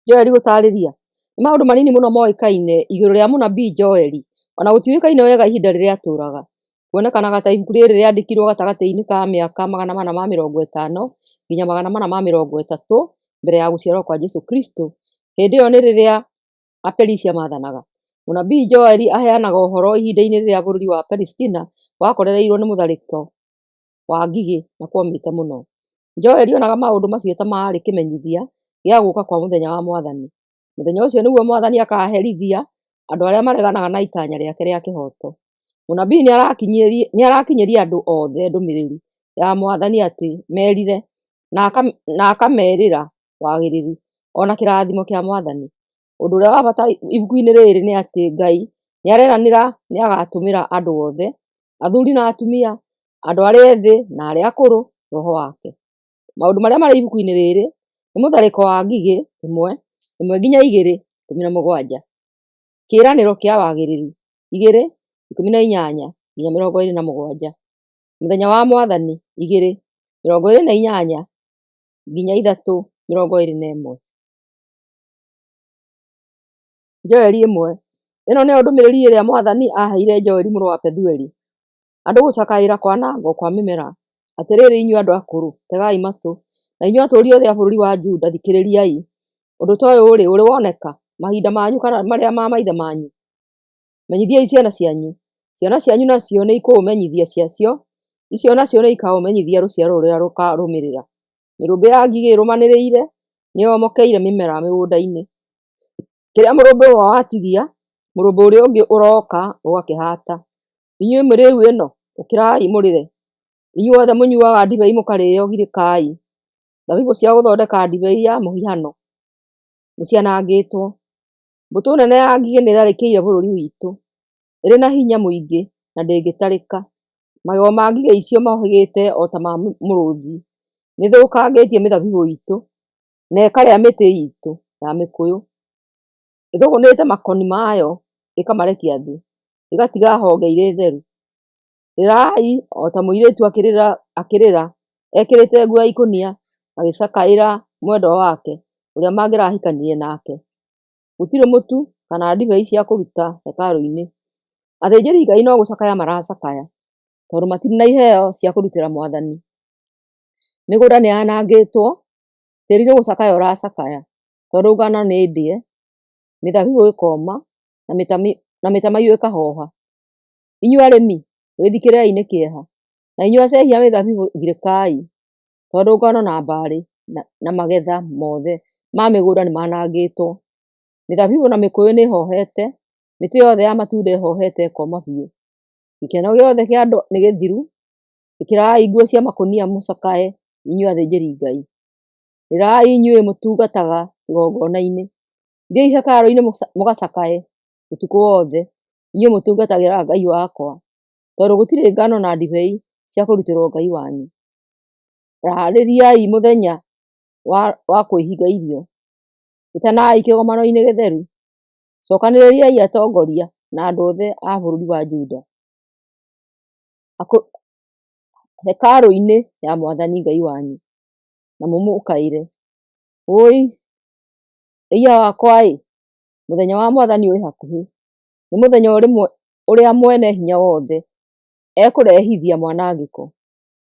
Joeli gũtarĩria nĩ maũndũ manini mũno moĩkaine igũrũ rĩa mũnabii Joeli, ona gũtiũĩkaine wega ihinda rĩrĩa atũũraga. Kuonekanaga ta ibuku rĩrĩ rĩandĩkirwo gatagatĩ-inĩ ka mĩaka 450 nginya 430 mbere ya gũciarwo kwa Jesũ Kristo. Hĩndĩ ĩyo nĩ rĩrĩa Aperisia maathanaga. Mũnabii Joeli aheanaga ũhoro ihinda-inĩ rĩrĩa bũrũri wa Palestina wakorereirwo nĩ mũtharĩko wa ngigĩ na kũomĩte mũno. Joeli onaga maũndũ macio ta marĩ kĩmenyithia gĩa gũũka kwa mũthenya wa Mwathani. Mũthenya ũcio nĩguo Mwathani akaherithia andũ arĩa mareganaga na itanya rĩake rĩa kĩhooto. Mũnabii nĩ arakinyĩria andũ othe ndũmĩrĩri ya Mwathani atĩ merire na akamerĩra wagĩrĩru ona kĩrathimo kĩa Mwathani. Ũndũ ũrĩa wa bata ibuku-inĩ rĩrĩ nĩ atĩ Ngai nĩ areranĩra nĩ agatũmĩra andũ othe, athuri na atumia, andũ arĩa ethĩ na arĩa akũrũ, roho wake. Maũndũ marĩa marĩ ibuku-inĩ rĩrĩ nĩ mũtharĩko wa ngigĩ 1-2-17, kĩĩranĩro kĩa wagĩrĩru 2-18-27, mũthenya wa Mwathani 2-28-3-21. Joeli 1. Ĩno nĩyo ndũmĩrĩri ĩrĩa Mwathani aaheire Joeli mũrũ wa Pethueli. Andũ gũcakaĩra kwanangwo kwa mĩmera. Atĩrĩrĩ inyuĩ andũ akũrũ, tegai matũ, na inyuĩ atũũri othe a bũrũri wa Juda thikĩrĩriai. Ũndũ ta ũyũ ũrĩ woneka mahinda manyu kana marĩa ma maithe manyu? Menyithiai ciana cianyu. Ciana cianyu nacio nĩ ikũũmenyithia ciacio, icio nacio nĩ ikaũmenyithia rũciaro rũrĩa rũkarũmĩrĩra. Mĩrumbĩ ya ngigĩ ĩrũmanĩrĩire nĩ yomokeire mĩmera mĩgũnda-inĩ. Kĩrĩa mũrũmbĩ ũmwe watigia, mũrũmbĩ ũrĩa ũngĩ ũroka ũgakĩhata. Inyuĩ mĩrĩu ĩno, ũkĩrai mũrĩre. Inyuĩ othe mũnyuaga ndibei mũkarĩĩo girĩkai. Thabibũ cia gũthondeka ndibei ya mũhihano nĩ cianangĩtwo. Mbũtũ nene ya ngigĩ nĩ ĩtharĩkĩire bũrũri witũ. Ĩrĩ na hinya mũingĩ na ndĩngĩtarĩka. Magego ma ngigĩ icio mohĩgĩte o ta ma mũrũũthi. Nĩ ĩthũkangĩtie mĩthabibũ itũ na ĩkarĩa mĩtĩ itũ ya mĩkũyũ. Ĩthũgũnĩte makoni mayo ĩkamarekia thĩ, ĩgatiga honge irĩ theru. Rĩrai o ta mũirĩtu akĩrĩra ekĩrĩte nguo ya ikũnia agĩcakaĩra mwendwa wake ũrĩa mangĩrahikanirie nake. Gũtirĩ mũtu kana ndibei cia kũruta hekarũ-inĩ. Athĩnjĩri Ngai no gũcakaya maracakaya tondũ matirĩ na iheo cia kũrutĩra Mwathani. Mĩgũnda nĩ yanangĩtwo, tĩĩri nĩ gũcakaya ũracakaya tondũ ngano nĩ ndĩe, mĩthabibũ ĩkoma na mĩtamaiyũ ĩkahoha. Inyuĩ arĩmi wĩthikĩrĩrai nĩ kĩeha, na inyuĩ acehia mĩthabibũ girĩkai, tondũ ngano na mbarĩ na magetha mothe ma mĩgũnda nĩ manangĩtwo. Mĩthabibũ na mĩkũyũ nĩ ĩhohete, mĩtĩ yothe ya matunda ĩhohete ĩkoma biũ. Gĩkeno gĩothe kĩa andũ nĩ gĩthiru. Ĩkĩrai nguo cia makũnia mũcakae inyuĩ athĩnjĩri Ngai. Rĩrai inyuĩ mũtungataga kĩgongona-inĩ. Thiĩi hekarũ-inĩ mũgacakae ũtukũ wothe, inyuĩ mũtungatagĩra Ngai wakwa, tondũ gũtirĩ ngano na ndibei cia kũrutĩrwo Ngai wanyu. Raharĩriai mũthenya wa kwĩhinga irio. Ĩtanai kĩgomano-inĩ gĩtheru. Cokanĩrĩriai atongoria na andũ othe a bũrũri wa Juda hekarũ-inĩ ya Mwathani Ngai wanyu na mũmũkaĩre. Wũi ĩiya wakwa-ĩ, mũthenya wa Mwathani wĩ hakuhĩ. Nĩ mũthenya ũrĩa mwene hinya wothe ekũrehithia mwanangĩko.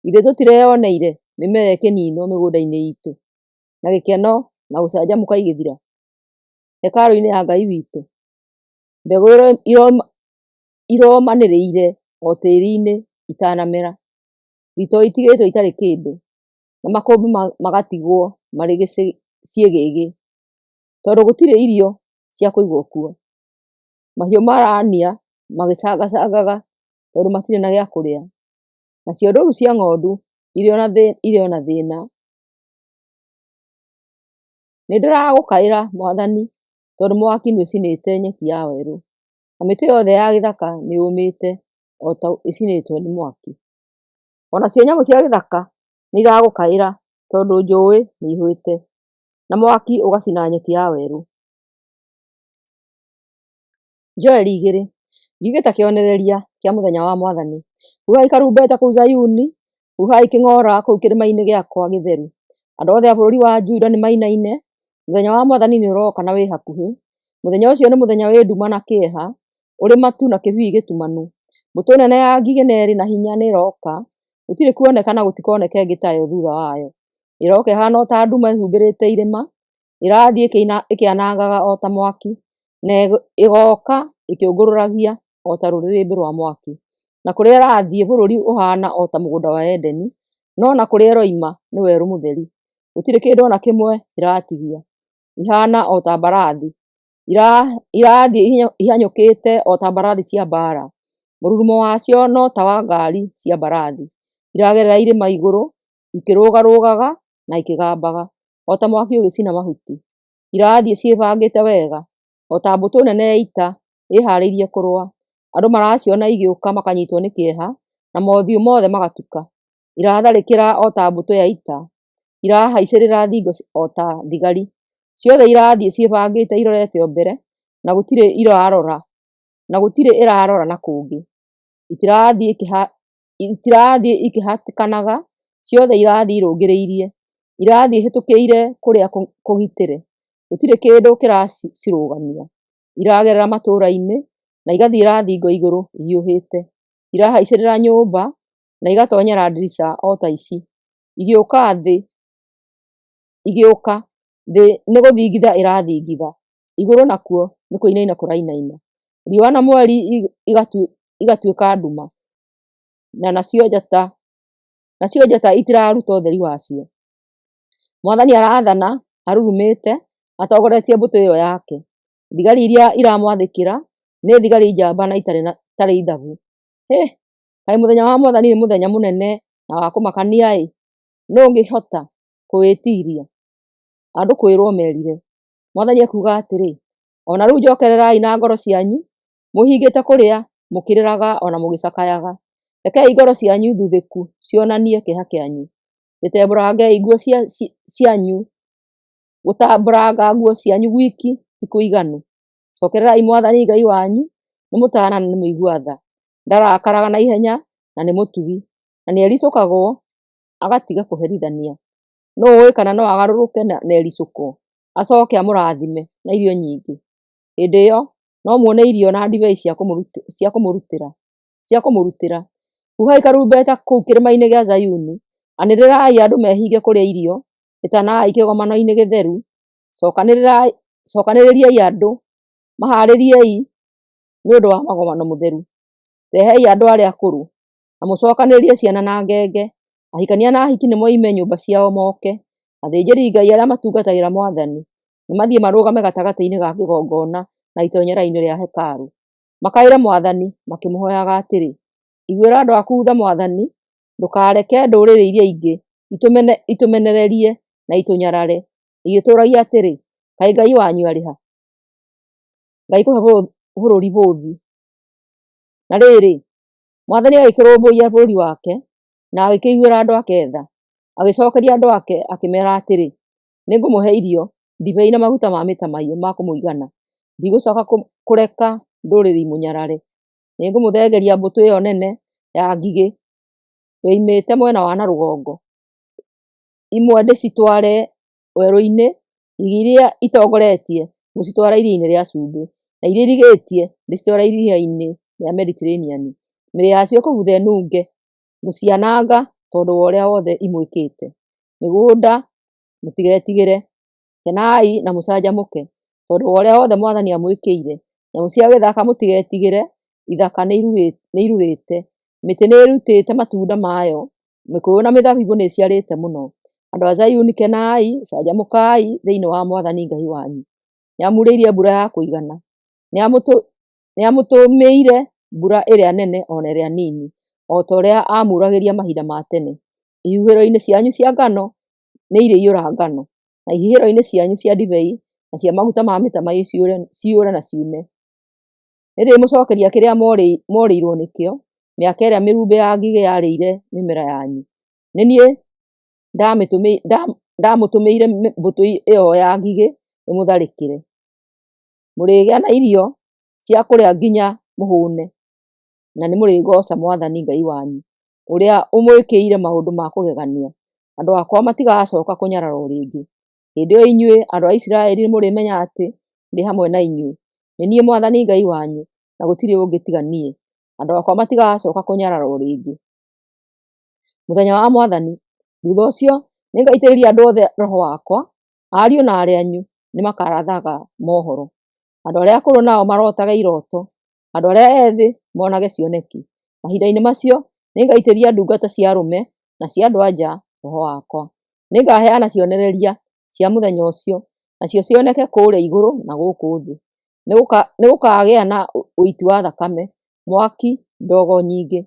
Githĩ tũtireyoneire mĩmera ĩkĩninwo mĩgũnda-inĩ itũ na gĩkeno na gũcanjamũka igĩthira hekarũ-inĩ ya Ngai witũ? Mbegũ iromanĩrĩire o tĩĩri-inĩ itanamera, thitoo itigĩtwo itarĩ kĩndũ, na makũmbĩ magatigwo marĩ ciĩgĩgĩ, tondũ gũtirĩ irio cia kũigwo kuo. Mahiũ marania magĩcangacangaga tondũ matirĩ na gĩa kũrĩa. Nacio ndũũru cia ng'ondu irĩ o na thĩna. Nĩ ndĩragũkaĩra Mwathani tondũ mwaki nĩ ũcinĩte nyeki ya werũ, na mĩtĩ yothe ya gĩthaka nĩ yũmĩte o ta ĩcinĩtwo nĩ mwaki. O nacio nyamũ cia gĩthaka nĩ iragũkaĩra tondũ njũĩ nĩ ihũĩte na mwaki ũgacina nyeki ya werũ. Joeli 2. Ngigĩ ta kĩonereria kĩa mũthenya wa Mwathani. Huhai karumbeta kũu Zayuni, huhai kĩng'ora kũu kĩrĩma-inĩ gĩakwa gĩtheru. Andũ othe a bũrũri wa Juda nĩ mainaine, Mũthenya wa Mwathani nĩ ũroka na wĩ hakuhĩ. Mũthenya ũcio nĩ mũthenya wĩ nduma na kĩeha, ũrĩ matu na kĩbii gĩtumanu. Mbũtũ nene ya ngigĩ nĩ ĩrĩ na hinya nĩ ĩroka, gũtirĩ kuoneka na gũtikoneka ĩngĩ tayo thutha wayo. Ĩroka ĩhana o ta nduma ĩhumbĩrĩte irĩma, ĩrathiĩ ĩkĩanangaga o ta mwaki, na ĩgoka ĩkĩũngũrũragia o ta rũrĩrĩmbĩ rwa mwaki. Na kũrĩa ĩrathiĩ bũrũri ũhana o ta mũgũnda wa Edeni, no na kũrĩa ĩroima nĩ werũ mũtheri. Gũtirĩ kĩndũ ona kĩmwe ĩratigia. Ihana o ta mbarathi. Irathiĩ ihanyũkĩte o ta mbarathi cia mbara. Mũrurumo wacio no ta wa ngari cia mbarathi. Iragerera irĩma igũrũ, ikĩrũgarũgaga na ikĩgambaga, o ta mwaki ũgĩcina mahuti. Irathiĩ ciĩbangĩte wega, o ta mbũtũ nene ya ita ĩharĩirie kũrũa. Andũ maraciona igĩũka makanyitwo nĩ kĩeha, na mothiũ mothe magatuka. Iratharĩkĩra o ta mbũtũ ya ita. Irahaicĩrĩra thingo o ta thigari. Ciothe irathiĩ ciĩbangĩte irorete o mbere, na gũtirĩ ĩrarora na kũngĩ. Itirathiĩ ikĩhatĩkanaga, ciothe irathiĩ irũngĩrĩirie. Irathiĩ hĩtũkĩire kũrĩa kũgitĩre. Gũtirĩ kĩndũ kĩracirũgamia. Iragerera matũũra-inĩ, na igathiĩra thingo igũrũ ihiũhĩte. Irahaicĩrĩra nyũmba, na igatonyera ndirica o ta ici. Igĩũka thĩ nĩ gũthingitha ĩrathingitha. Igũrũ nakuo nĩ kũinaina kũrainaina. Riũa na mweri igatuĩka nduma. Na nacio njata itiraruta ũtheri wacio. Mwathani arathana arurumĩte, atongoretie mbũtũ ĩyo yake. Thigari iria iramwathĩkĩra nĩ thigari njamba na itarĩ ithabu. Kaĩ mũthenya wa Mwathani nĩ mũthenya mũnene na wa kũmakania. Nũũ ũngĩhota kũwĩtiria? Andũ kwĩrwo merire. Mwathani akuuga atĩrĩ, ona rĩu njokererai na ngoro cianyu, mũhingĩte kũrĩa, mũkĩrĩraga ona mũgĩcakayaga. Rekei ngoro cianyu thuthĩku cionanie kĩeha kĩanyu. Gĩtembũrangei nguo cianyu. Gũtambũranga nguo cianyu gwiki ti kũiganu. Cokererai Mwathani Ngai wanyu, nĩ mũtaana na nĩ mũigua tha. Ndarakaraga na ihenya na nĩ mũtugi, na nĩ ericũkagwo agatiga kũherithania. Nũũ ũĩ kana no agarũrũke na ericũkwo, acoke amũrathime na irio nyingĩ. Hĩndĩ ĩyo no muone irio na ndibei cia kũmũrutĩra. Huhai karumbeta kũu kĩrĩma-inĩ gĩa Zayuni, anĩrĩrai andũ mehinge kũrĩa irio, ĩtanai kĩgomano-inĩ gĩtheru. Cokanĩrĩriai andũ, maharĩriei nĩ ũndũ wa magomano mũtheru. Rehei andũ arĩa akũrũ, na mũcokanĩrĩrie ciana na ngenge. Ahikania na ahiki nĩ moime nyũmba ciao moke. Athĩnjĩri Ngai arĩa matungatagĩra Mwathani nĩ mathiĩ marũgame gatagatĩ-inĩ ga kĩgongona na itonyera-inĩ rĩa hekarũ. Makaĩre Mwathani makĩmũhoyaga atĩrĩ, iguĩra andũ aku tha Mwathani, ndũkareke ndũrĩrĩ iria ingĩ itũmenererie na itũnyarare, igĩtũũragia atĩrĩ, kaĩ Ngai wanyu arĩ ha? Ngai kũhe bũrũri bũthi. Na rĩrĩ, Mwathani agĩkĩrũmbũiya bũrũri wake, na agĩkĩiguĩra andũ ake tha. Agĩcokeria andũ ake akĩmera atĩrĩ, nĩngũmũhe irio, ndibei na maguta ma mĩtamaiyũ ma kũmũigana. Ndigũcoka kũreka ndũrĩrĩ imũnyarare. Nĩngũmũthengeria mbũtũ ĩyo nene ya ngigĩ yoimĩte mwena wa na rũgongo. Imwe ndĩcitware werũ-inĩ, ngigĩ iria itongoretie gũcitwara iria-inĩ rĩa cumbĩ, na iria irigĩtie ndĩcitware iria-inĩ rĩa Mediterranean. Mĩrĩ yacio kũbutha ĩnunge, gũciananga tondũ wa ũrĩa wothe imwĩkĩte. Mĩgũnda mũtigetigĩre, kenai na mũcanjamũke tondũ wa ũrĩa wothe Mwathani amwĩkĩire. Nyamũ cia gĩthaka mũtigetigĩre, ithaka nĩ irurĩte, mĩtĩ nĩ ĩrutĩte matunda mayo, mĩkũyũ na mĩthabibũ nĩ ĩciarĩte mũno. Andũ a Zayuni kenai, canjamũkai thĩinĩ wa Mwathani Ngai wanyu. Nĩamurĩirie mbura ya kũigana, nĩamũtũmĩire mbura ĩrĩa nene ona ĩrĩa nini, o ta ũrĩa amuragĩria mahinda ma tene. Ihuhĩro-inĩ cianyu cia ngano nĩ irĩiyũra ngano, na ihihĩro-inĩ cianyu cia ndibei na cia maguta ma mĩtamaiyũ ciũre na ciune. Nĩndĩmũcokeria kĩrĩa morĩirwo nĩkĩo, mĩaka ĩrĩa mĩrumbĩ ya ngigĩ yarĩire mĩmera yanyu. Nĩ niĩ ndamũtũmĩire mbũtũ ĩyo ya ngigĩ ĩmũtharĩkĩre. Mũrĩgĩa na irio cia kũrĩa nginya mũhũne, na nĩ mũrĩgoca Mwathani Ngai wanyu, ũrĩa ũmwĩkĩire maũndũ ma kũgegania. Andũ akwa matigacoka kũnyararwo rĩngĩ. Hĩndĩ ĩyo inyuĩ andũ a Isiraeli mũrĩmenya atĩ ndĩ hamwe na inyuĩ. Nĩ niĩ Mwathani Ngai wanyu, na gũtirĩ ũngĩ tiga niĩ. Andũ akwa matigacoka kũnyararwo rĩngĩ. Mũthenya wa Mwathani, thutha ũcio nĩngaitĩrĩria andũ othe roho wakwa, ariũ na aarĩ anyu nĩmakarathaga mohoro. Andũ arĩa akũrũ nao marotage iroto, andũ arĩa ethĩ monage cioneki. Mahinda-inĩ macio nĩngaitĩrĩria ndungata cia arũme na cia andũ-a-nja roho wakwa. Nĩngaheana cionereria cia mũthenya ũcio, nacio cioneke kũrĩa igũrũ na gũkũ thĩ. Nĩgũkagĩa na ũiti wa thakame, mwaki, ndogo nyingĩ.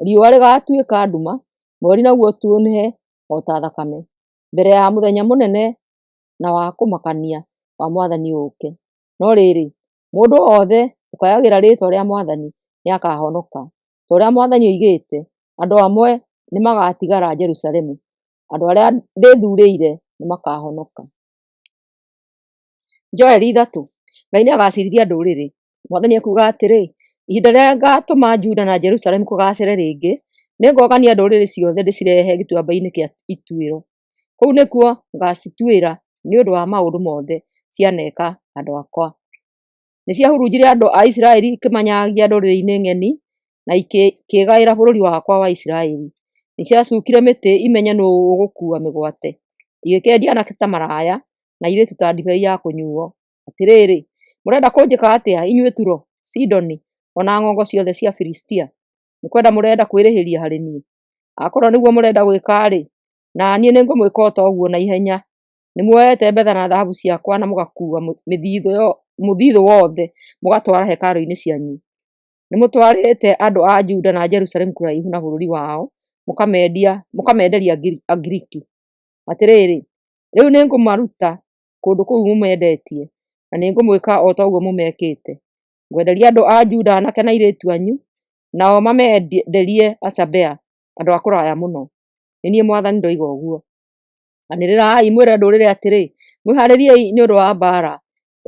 Riũa rĩgatuĩka nduma, mweri naguo ũtunĩhe o ta thakame, mbere ya mũthenya mũnene na wa kũmakania wa Mwathani ũũke. No rĩrĩ, mũndũ wothe ũkayagĩra rĩĩtwa rĩa Mwathani nĩakahonoka. Ta ũrĩa Mwathani oigĩte, andũ amwe nĩmagatigara Jerusalemu, andũ arĩa ndĩthuurĩire nĩmakahonoka. Joeli 3. Ngai nĩagaciirithia ndũrĩrĩ. Mwathani ekuuga atĩrĩ, ihinda rĩrĩa ngatũma Juda na Jerusalemu kũgacĩre rĩngĩ, nĩngogania ndũrĩrĩ ciothe ndĩcirehe gĩtuamba-inĩ kĩa ituĩro. Kũu nĩkuo ngacituĩra nĩ ũndũ wa maũndũ mothe cianeka andũ akwa. Nĩciahurunjire andũ a Isiraeli ikĩmanyagia ndũrĩrĩ-inĩ ng'eni, na ikĩgaĩra bũrũri wakwa wa Isiraeli. Nĩciacukire mĩtĩ imenye nũũ ũgũkuua mĩgwate, igĩkendia anake ta maraya, na airĩtu ta ndibei ya kũnyuuo. Atĩrĩrĩ, mũrenda kũnjĩka atĩa inyuĩ Turo, Sidoni, ona ng'ongo ciothe cia Filistia? Nĩkwenda mũrenda kwĩrĩhĩria harĩ niĩ? Akorwo nĩguo mũrenda gwĩka-rĩ, na niĩ nĩngũmwĩka o ta ũguo na ihenya. Nĩmuoete betha na thahabu ciakwa na mũgakuua mũthithũ wothe mũgatwara hekarũ-inĩ cianyu. Nĩmũtwarĩte andũ a Juda na Jerusalemu kũraihu na bũrũri wao, mũkamenderia Agiriki. Atĩrĩrĩ, rĩu nĩngũmaruta kũndũ kũu mũmendetie, na nĩngũmwĩka o ta ũguo mũmekĩte. Ngwenderia andũ a Juda aanake na airĩtu anyu, nao mamenderie Asabea, andũ a kũraya mũno. Nĩ niĩ Mwathani ndoiga ũguo. Anĩrĩrai mwĩre ndũrĩrĩ atĩrĩ, mwĩharĩriei nĩ ũndũ wa mbaara.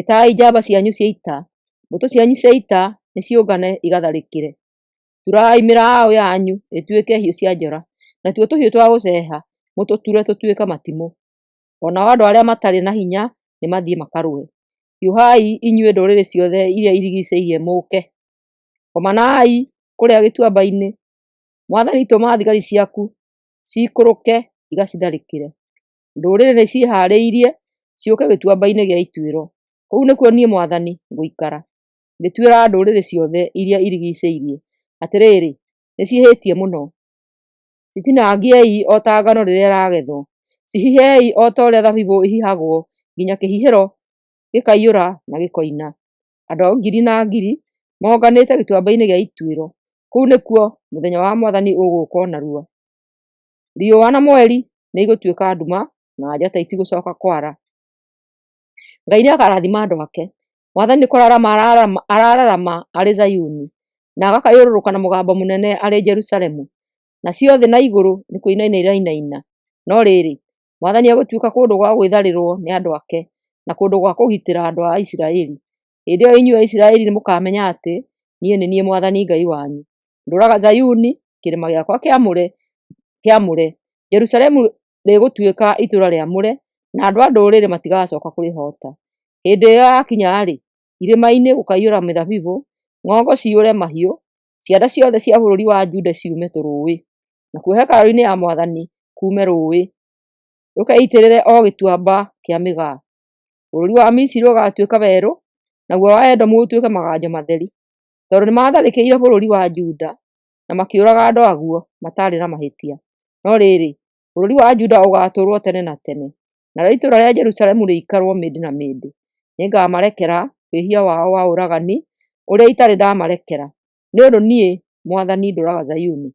Ĩtai njamba cianyu cia ita, mbũtũ cianyu cia ita nĩciũngane igatharĩkĩre. Turai mĩraũ yanyu ĩtuĩke hiũ cia njora, natuo tũhiũ twa gũceeha mũtũture tũtuĩke matimũ. Onao andũ arĩa matarĩ na hinya nĩmathiĩ makarũe. Hiũhai inyuĩ ndũrĩrĩ ciothe iria irigicĩirie mũũke. Komanai kũrĩa gĩtuamba-inĩ. Mwathani tũma thigari ciaku ciikũrũke igacitharĩkĩre. Ndũrĩrĩ nĩciĩharĩirie ciũke gĩtuamba-inĩ gĩa ituĩro. Kũu nĩkuo niĩ Mwathani ngũikara, ngĩtuĩra ndũrĩrĩ ciothe iria irigicĩirie. Atĩrĩrĩ, nĩciĩhĩtie mũno. Citinangiei o ta ngano rĩrĩa ĩragethwo. Cihihei o ta ũrĩa thabibũ ĩhihagwo nginya kĩhihĩro gĩkaiyũra na gĩkoina. Andũ ngiri na ngiri monganĩte gĩtuamba-inĩ gĩa ituĩro. Kũu nĩkuo mũthenya wa Mwathani ũgũũkwo narua. Riũa na mweri nĩigũtuĩka nduma, na njata itigũcoka kwara. Ngai nĩakarathima andũ ake. Mwathani nĩ kũrarama arararama arĩ Zayuni, na agakayũrũrũka na mũgambo mũnene arĩ Jerusalemu. Nacio thĩ na igũrũ nĩ kũinaina irainaina. No rĩrĩ, Mwathani egũtuĩka kũndũ gwa gwĩtharĩrwo nĩ andũ ake, na kũndũ gwa kũgitĩra andũ a Isiraeli. Hĩndĩ ĩyo inyuĩ Isiraeli nĩmũkamenya atĩ niĩ nĩ niĩ Mwathani Ngai wanyu. Ndũũraga Zayuni, kĩrĩma gĩakwa kĩamũre. Jerusalemu rĩgũtuĩka itũũra rĩamũre, na andũ a ndũrĩrĩ matigacoka kũrĩhoota. Hĩndĩ ĩyo yakinya-rĩ, irĩma-inĩ gũkaiyũra mĩthabibũ, ng'ongo ciyũre mahiũ, cianda ciothe cia bũrũri wa Juda ciume tũrũũĩ, nakuo hekarũ-inĩ ya Mwathani kuume rũũĩ rũkeitĩrĩre o gĩtuamba kĩa mĩgaa. Bũrũri wa Misiri ũgatuĩka werũ, naguo wa Edomu ũtuĩke maganjo matheri, tondũ nĩmatharĩkĩire bũrũri wa Juda na makĩũraga andũ aguo matarĩ na mahĩtia. No rĩrĩ, bũrũri wa Juda ũgatũũrwo tene na tene, narĩo itũũra rĩa Jerusalemu rĩikarwo mĩndĩ na mĩndĩ. Nĩngamarekera wĩhia wao wa ũragani ũrĩa itarĩ ndamarekera, nĩ ũndũ niĩ Mwathani ndũũraga Zayuni.